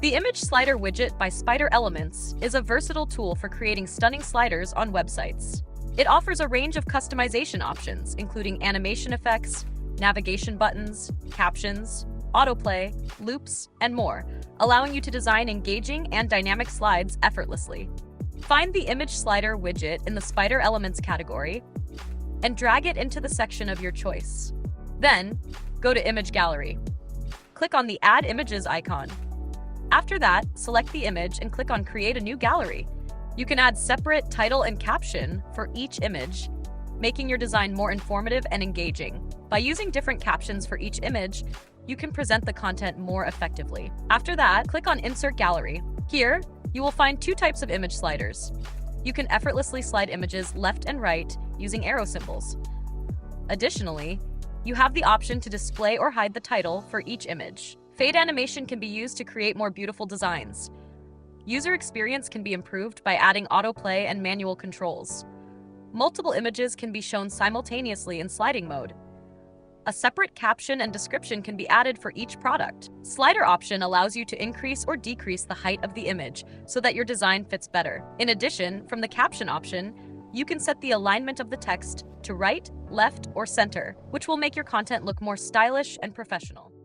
The Image Slider widget by Spider Elements is a versatile tool for creating stunning sliders on websites. It offers a range of customization options, including animation effects, navigation buttons, captions, autoplay, loops, and more, allowing you to design engaging and dynamic slides effortlessly. Find the Image Slider widget in the Spider Elements category and drag it into the section of your choice. Then, go to Image Gallery. Click on the Add Images icon. After that, select the image and click on Create a new gallery. You can add separate title and caption for each image, making your design more informative and engaging. By using different captions for each image, you can present the content more effectively. After that, click on Insert Gallery. Here, you will find two types of image sliders. You can effortlessly slide images left and right using arrow symbols. Additionally, you have the option to display or hide the title for each image. Fade animation can be used to create more beautiful designs. User experience can be improved by adding autoplay and manual controls. Multiple images can be shown simultaneously in sliding mode. A separate caption and description can be added for each product. Slider option allows you to increase or decrease the height of the image so that your design fits better. In addition, from the caption option, you can set the alignment of the text to right, left, or center, which will make your content look more stylish and professional.